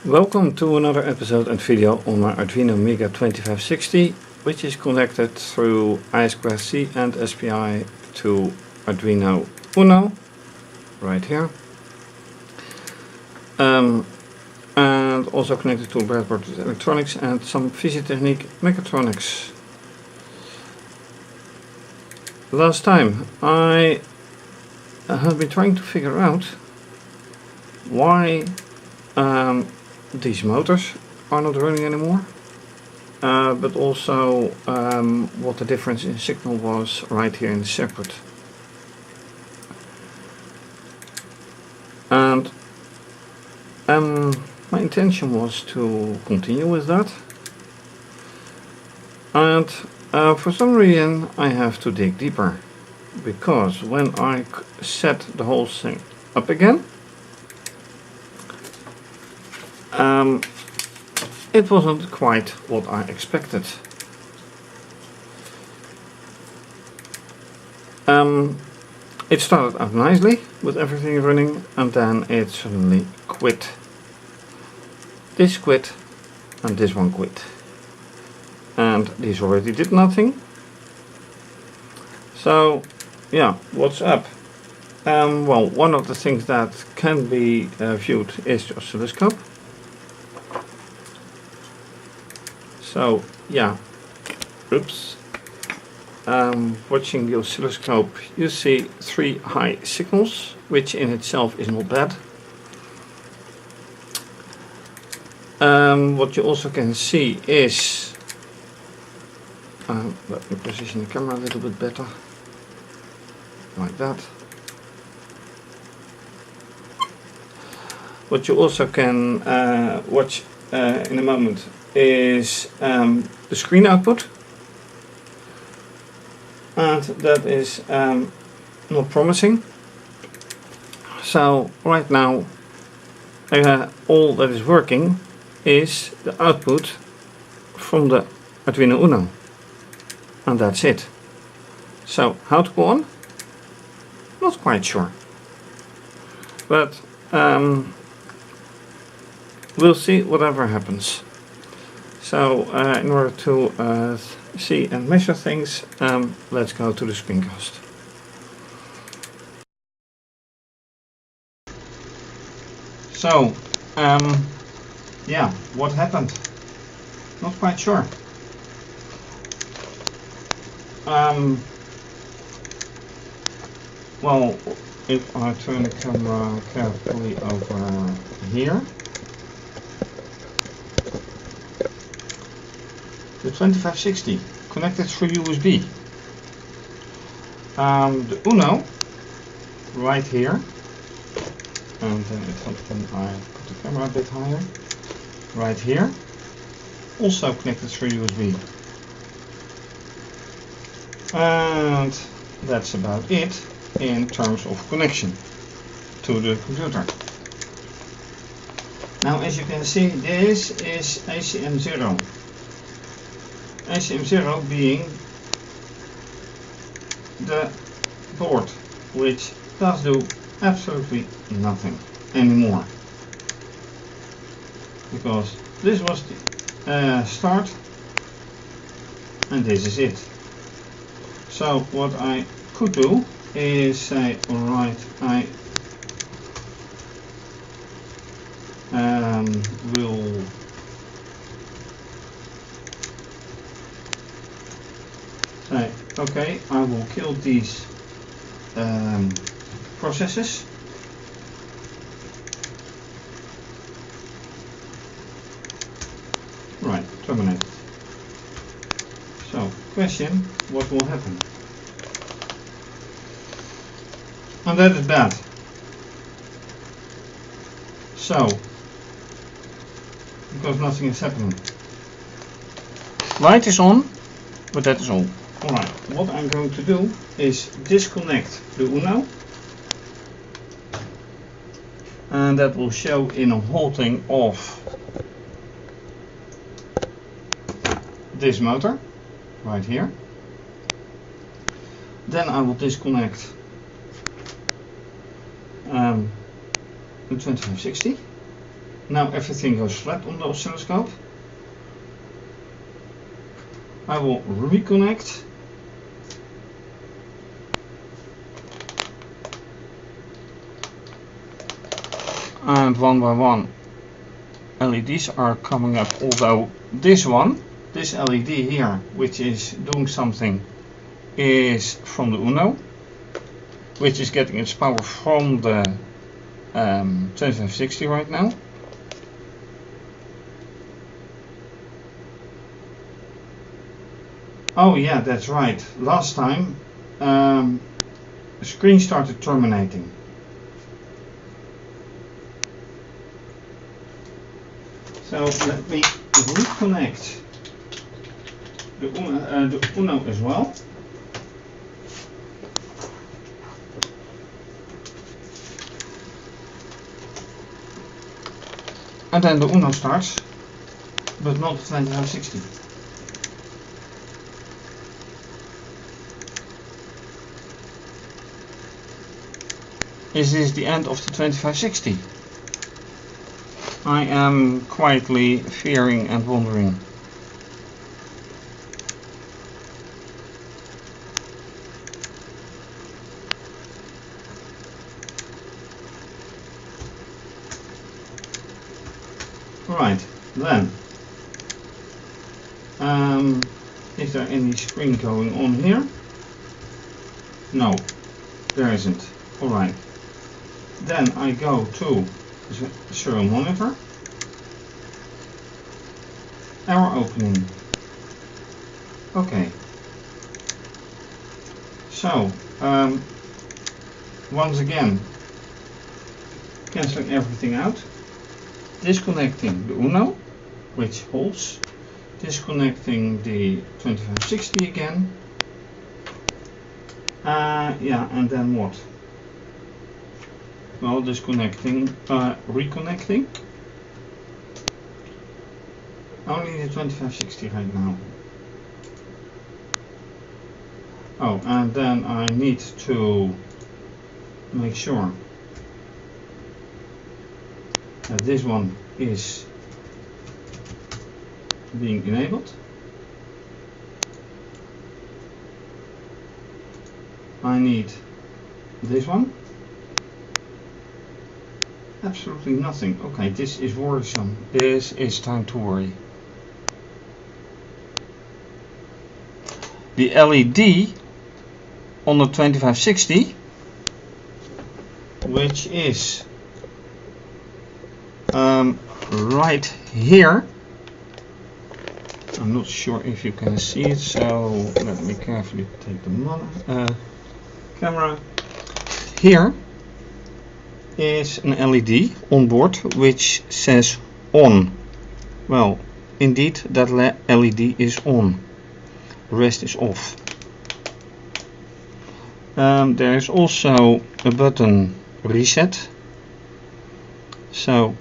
Welcome to another episode and video on my Arduino Mega2560, which is connected through I2C and SPI to Arduino Uno, right here, and also connected to a breadboard with electronics and some fischertechnik mechatronics. Last time I have been trying to figure out why these motors are not running anymore, but also what the difference in signal was right here in the circuit. And my intention was to continue with that, and for some reason I have to dig deeper, because when I set the whole thing up again, it wasn't quite what I expected. It started out nicely with everything running, and then it suddenly quit. This quit and this one quit, and this already did nothing. So yeah, what's up? Well, one of the things that can be viewed is the oscilloscope. So yeah, oops. Watching the oscilloscope, you see 3 high signals, which in itself is not bad. What you also can see is, let me position the camera a little bit better, like that. What you also can watch in a moment is the screen output, and that is not promising. So right now all that is working is the output from the Arduino Uno, and that's it. So how to go on? Not quite sure, but we'll see whatever happens. So in order to see and measure things, let's go to the screencast. So yeah, what happened? Not quite sure. Well, if I turn the camera carefully over here, the 2560 connected through USB. The Uno right here, and then it helps when I put the camera a bit higher, right here, also connected through USB. And that's about it in terms of connection to the computer. Now, as you can see, this is ACM0. ACM0 being the board which does do absolutely nothing anymore, because this was the start and this is it. So what I could do is say, alright, I will say, okay, I will kill these processes. Right, terminate. So, question, what will happen? And that is bad. So, because nothing is happening. Light is on, but that is all. Alright, what I'm going to do is disconnect the Uno, and that will show in a halting of this motor right here. Then I will disconnect the 2560, Now everything goes flat on the oscilloscope. I will reconnect. And one by one LEDs are coming up, although this LED here, which is doing something, is from the Uno, which is getting its power from the 2560 right now. Oh yeah, that's right. Last time the screen started terminating. So let me reconnect the Uno as well. And then the Uno starts, but not the 2560. Is this the end of the 2560? I am quietly fearing and wondering. Right, then. Is there any screen going on here? No, there isn't. Alright. Then I go to the serial monitor. Error opening. Okay. So, once again, cancelling everything out. Disconnecting the Uno, which holds. Disconnecting the 2560 again. Yeah, and then what? Well, disconnecting, reconnecting. Only the 2560 right now. Oh, and then I need to make sure that this one is being enabled. I need this one. Absolutely nothing. Okay, this is worrisome. This is time to worry. The LED on the 2560, which is right here. I'm not sure if you can see it, so let me carefully take the camera. Here is an LED on board which says on. Well, indeed, that LED is on. The rest is off. There is also a button reset. So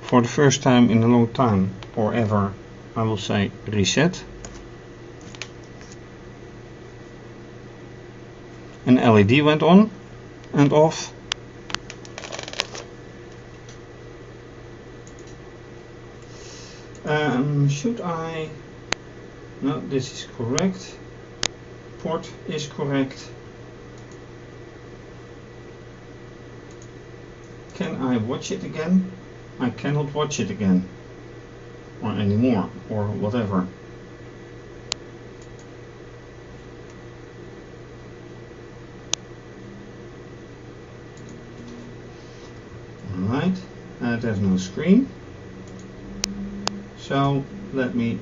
for the first time in a long time, or ever, I will say reset. An LED went on and off. Should I? No, this is correct. Port is correct. Can I watch it again? I cannot watch it again. Or anymore, or whatever. Alright, there's no screen. So let me,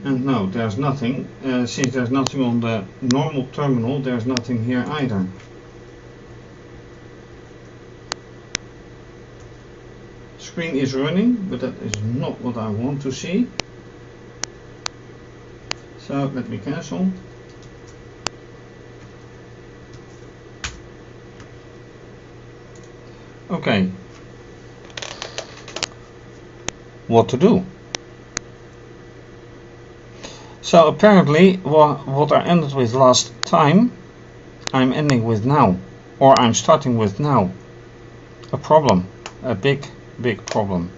and no, there's nothing. Since there's nothing on the normal terminal, there's nothing here either. Screen is running, but that is not what I want to see. So let me cancel. Okay. What to do? So apparently what I ended with last time, I'm ending with now, or I'm starting with now. A problem, a big big problem.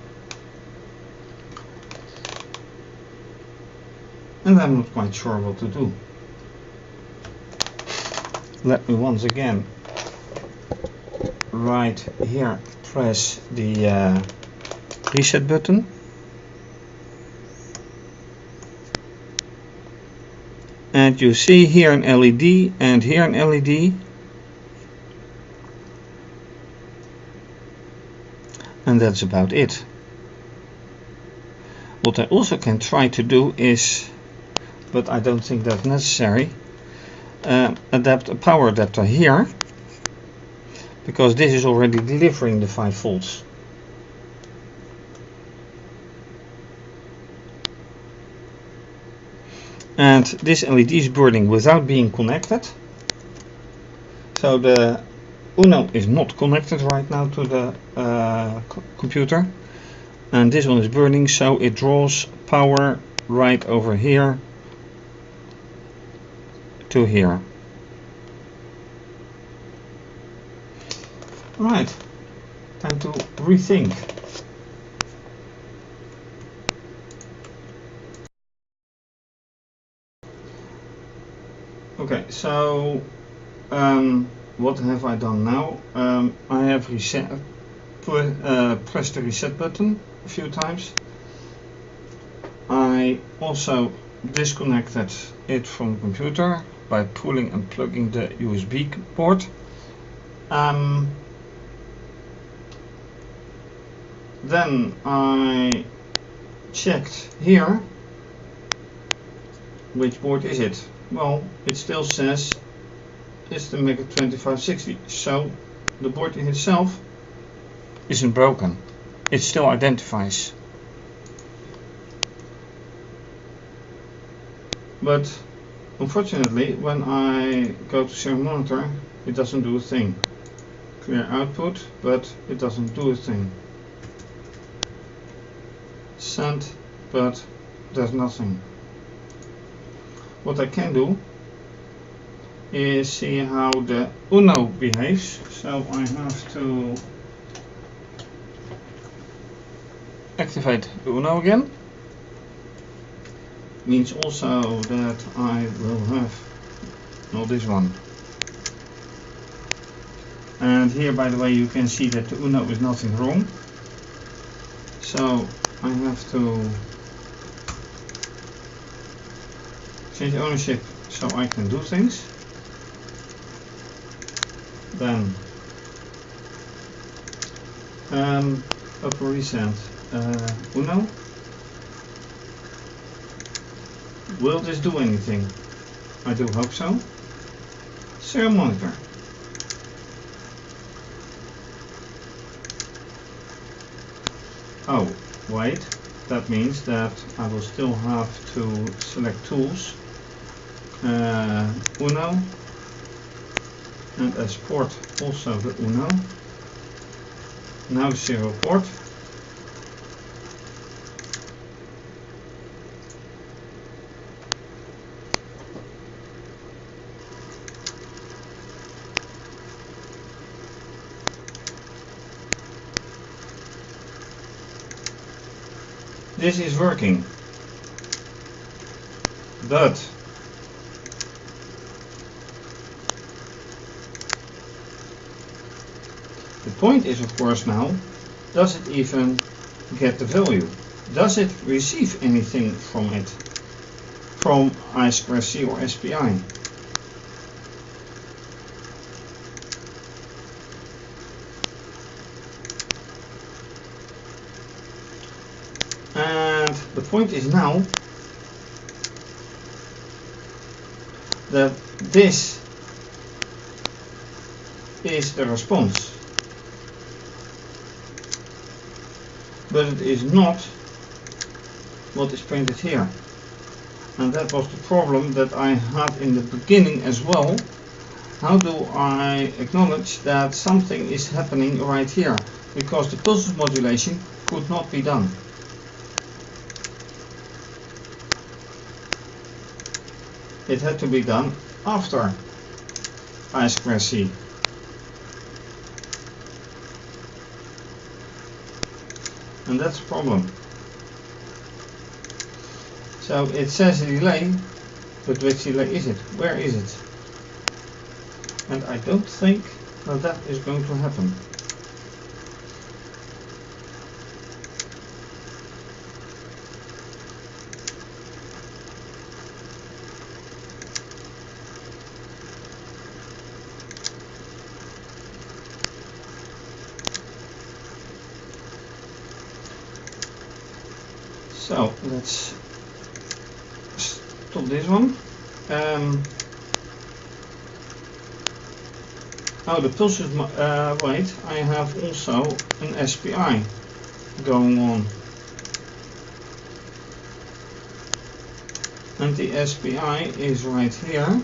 And I'm not quite sure what to do. Let me once again right here press the reset button. And you see here an LED and here an LED. And that's about it. What I also can try to do is, but I don't think that's necessary, adapt a power adapter here, because this is already delivering the 5 volts. And this LED is burning without being connected. So the Uno is not connected right now to the computer. And this one is burning, so it draws power right over here to here. Right, time to rethink. Okay, so what have I done now? I have pressed the reset button a few times. I also disconnected it from the computer by pulling and plugging the USB port. Then I checked here. Which board is it? Well, it still says it's the Mega2560, so the board in itself isn't broken. It still identifies. But unfortunately, when I go to serial monitor, it doesn't do a thing. Clear output, but it doesn't do a thing. Send, but there's nothing. What I can do is see how the Uno behaves. So I have to activate the Uno again. Means also that I will have, not this one. And here, by the way, you can see that the Uno is nothing wrong. So I have to change ownership so I can do things. Then upper reset Uno. Will this do anything? I do hope so. Serial monitor. Oh, wait. That means that I will still have to select tools. Uno. And as port also the Uno. Now serial port. This is working, but the point is, of course, now, does it even get the value? Does it receive anything from it, from I2C or SPI? And the point is now that this is the response, but it is not what is printed here. And that was the problem that I had in the beginning as well. How do I acknowledge that something is happening right here? Because the pulse modulation could not be done. It had to be done after I2C. and that's a problem. So it says a delay, but which delay is it? Where is it? And I don't think that that is going to happen. So let's stop this one. Oh, the pulses, wait, I have also an SPI going on. And the SPI is right here.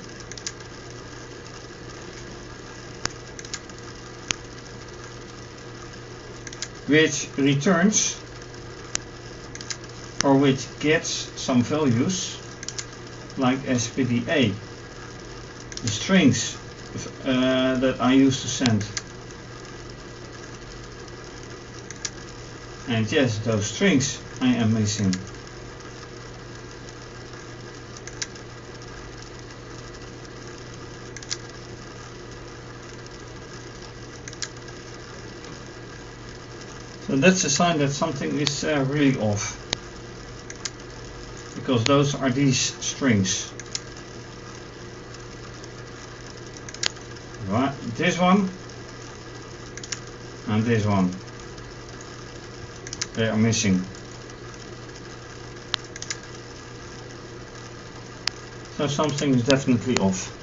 Which returns, or which gets some values like SPDA, the strings that I used to send. And yes, those strings I am missing. So that's a sign that something is really off, because those are these strings. Right, this one and this one, they are missing. So something is definitely off.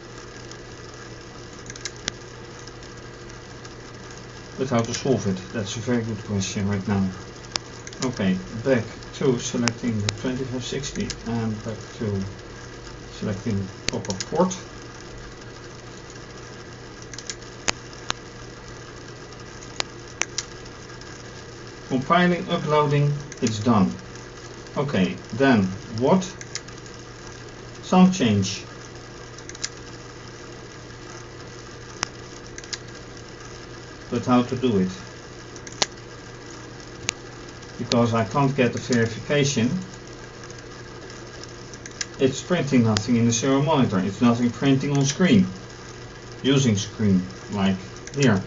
But how to solve it? That's a very good question right now. Okay, back to selecting the 2560 and back to selecting the proper port. Compiling, uploading, it's done. Okay, then what? Sound change. But how to do it? Because I can't get the verification. It's printing nothing in the serial monitor. It's nothing printing on screen. Using screen, like here.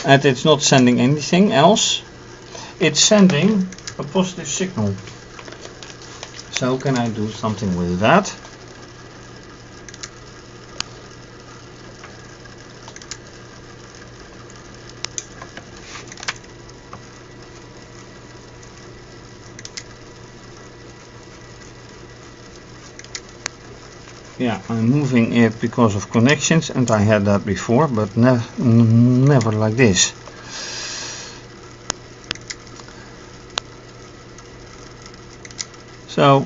And it's not sending anything else. It's sending a positive signal. So can I do something with that? Yeah, I'm moving it because of connections, and I had that before, but never like this. So,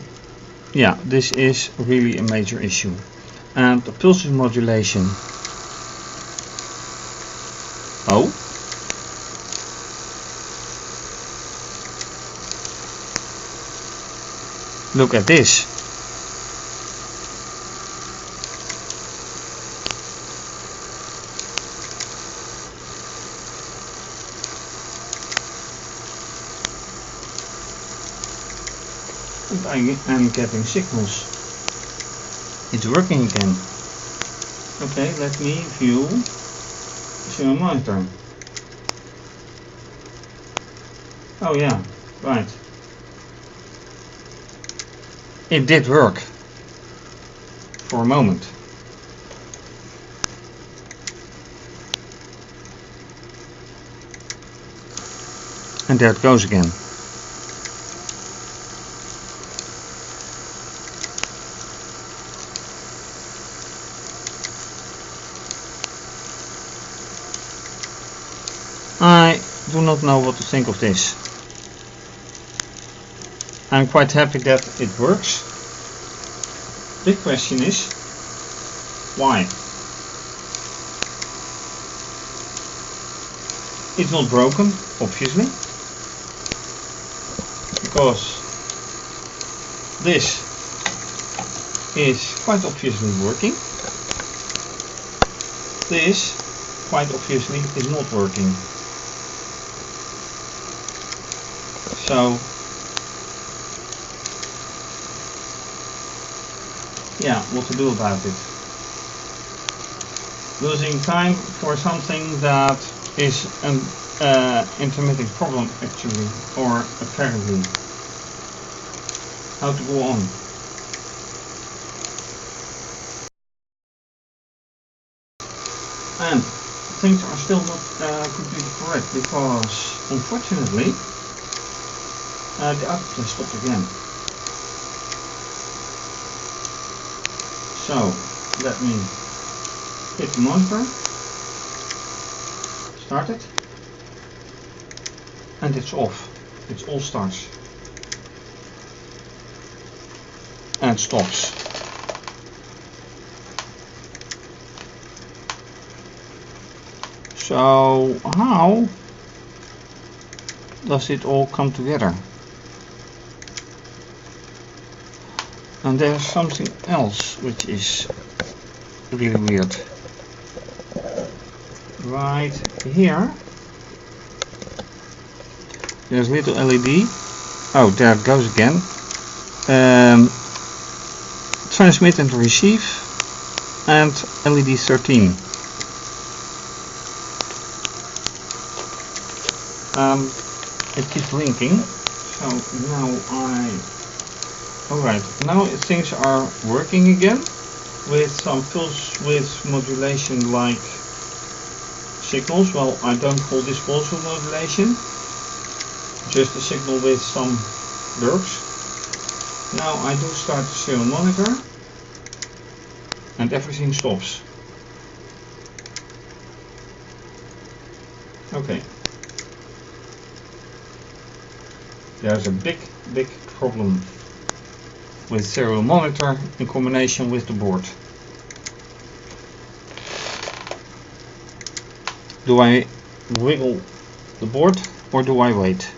yeah, this is really a major issue. And the pulses modulation. Oh. Look at this. I am getting signals. It's working again. Okay, let me view the serial monitor. Oh yeah, right. It did work for a moment. And there it goes again. I do not know what to think of this. I'm quite happy that it works. Big question is, why? It's not broken, obviously, because this is quite obviously working. This quite obviously is not working. So yeah, what to do about it? Losing time for something that is an intermittent problem actually, or apparently. How to go on? And things are still not completely correct because unfortunately the output stopped again. So let me hit the monitor, start it, and it's off. It all starts and stops. So how does it all come together? And there's something else which is really weird. Right here there's a little LED. Oh, there it goes again. Transmit and receive, and LED 13. It keeps blinking, so now alright, now things are working again with some pulse width modulation like signals. Well, I don't call this pulse width modulation, just a signal with some burps. Now I do start the serial monitor and everything stops. Okay. There's a big problem with serial monitor in combination with the board. Do I wiggle the board or do I wait?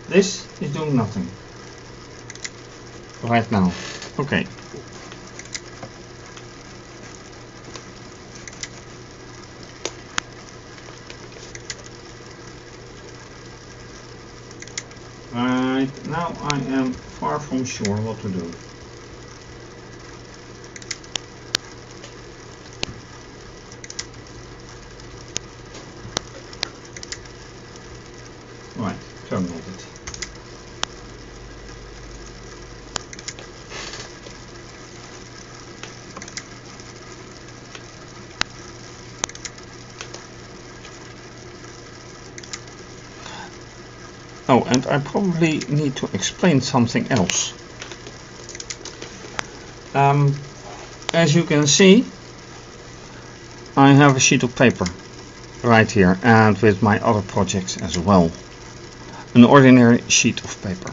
This is doing nothing right now. Okay. Right, now I am far from sure what to do. Right, terminate it. Oh, and I probably need to explain something else. As you can see, I have a sheet of paper right here, and with my other projects as well. An ordinary sheet of paper.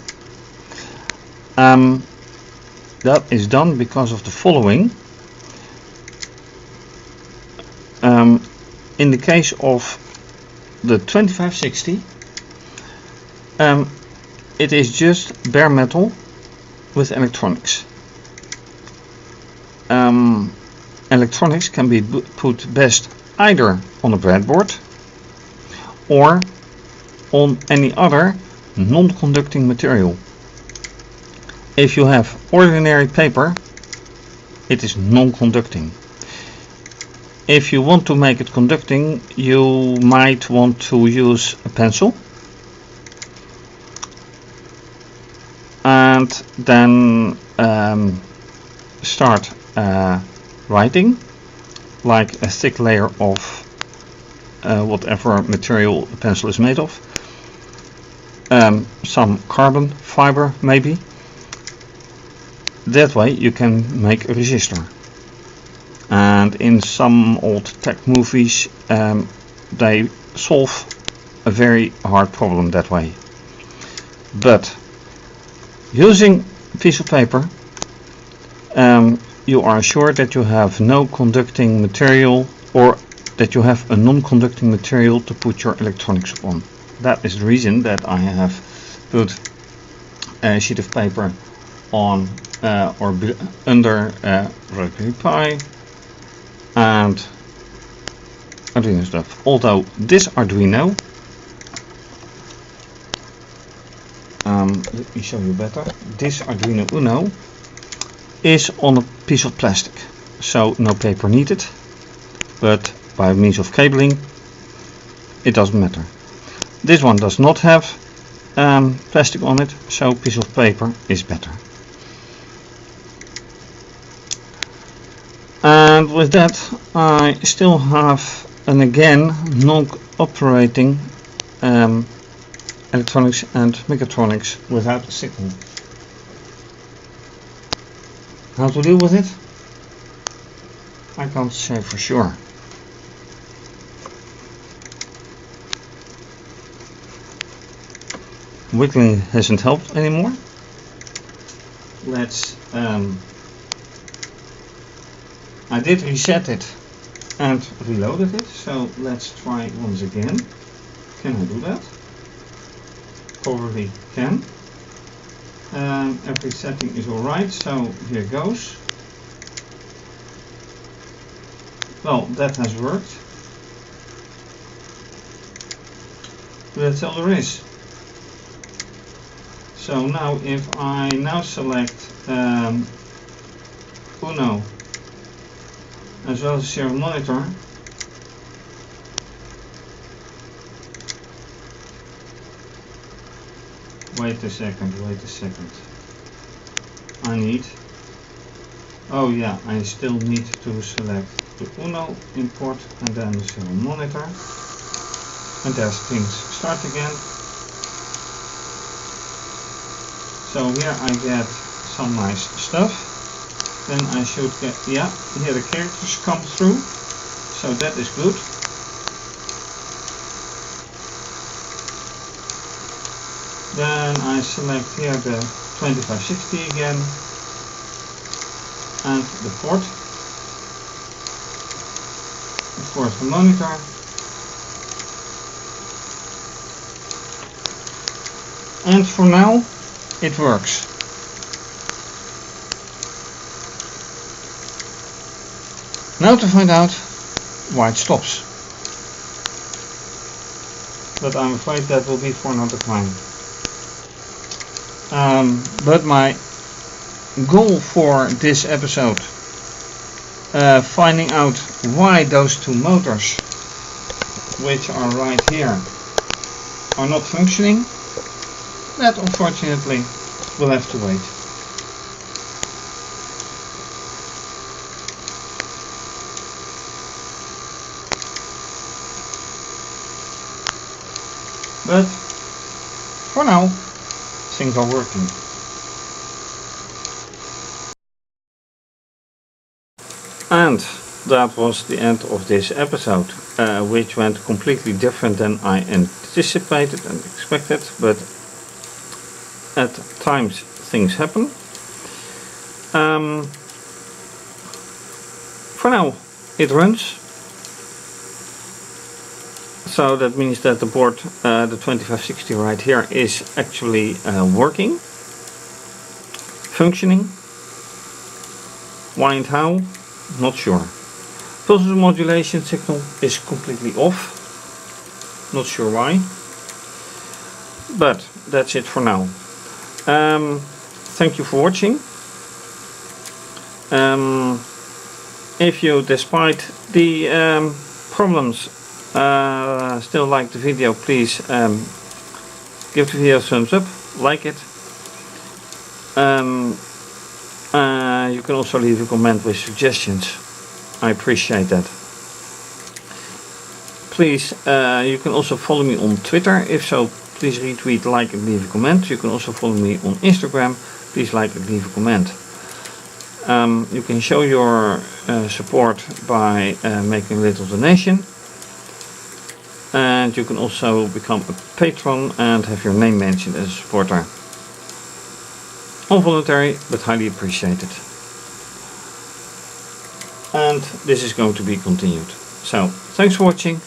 That is done because of the following. In the case of the 2560, it is just bare metal with electronics. Electronics can be put best either on a breadboard or on any other non-conducting material. If you have ordinary paper, it is non-conducting. If you want to make it conducting, you might want to use a pencil and then start writing like a thick layer of whatever material the pencil is made of. Some carbon fiber maybe. That way you can make a resistor. And in some old tech movies they solve a very hard problem that way. But using a piece of paper, you are sure that you have no conducting material, or that you have a non-conducting material to put your electronics upon. That is the reason that I have put a sheet of paper on or under Raspberry Pi and Arduino stuff. Although this Arduino, let me show you better, this Arduino Uno is on a piece of plastic, so no paper needed, but by means of cabling it doesn't matter. This one does not have plastic on it, so piece of paper is better. And with that I still have an again non-operating electronics and mechatronics without a signal. How to deal with it? I can't say for sure. Wiggling hasn't helped anymore. Let's I did reset it and reloaded it, so let's try once again. Can I do that? Probably can. Every setting is alright, so here goes. Well, that has worked. That's all there is. So now if I now select Uno as well as serial monitor, wait a second, I need, oh yeah, I still need to select the Uno import and then the serial monitor, and there's things start again. So here I get some nice stuff. Then I should get, yeah, here the characters come through, so that is good. Then I select here the 2560 again and the port, of course the monitor, and for now it works. Now to find out why it stops. But I'm afraid that will be for another time. But my goal for this episode, finding out why those two motors, which are right here, are not functioning, that unfortunately will have to wait. But for now, things are working. And that was the end of this episode, which went completely different than I anticipated and expected, but at times things happen. For now it runs. So that means that the board, the 2560 right here, is actually working, functioning. Why and how? Not sure. Pulse modulation signal is completely off. Not sure why. But that's it for now. Thank you for watching. If you, despite the problems, still like the video, please give the video a thumbs up, like it. You can also leave a comment with suggestions. I appreciate that. Please, you can also follow me on Twitter. If so, please retweet, like and leave a comment. You can also follow me on Instagram. Please like and leave a comment. You can show your support by making a little donation. And you can also become a patron and have your name mentioned as a supporter. All voluntary, but highly appreciated. And this is going to be continued. So, thanks for watching.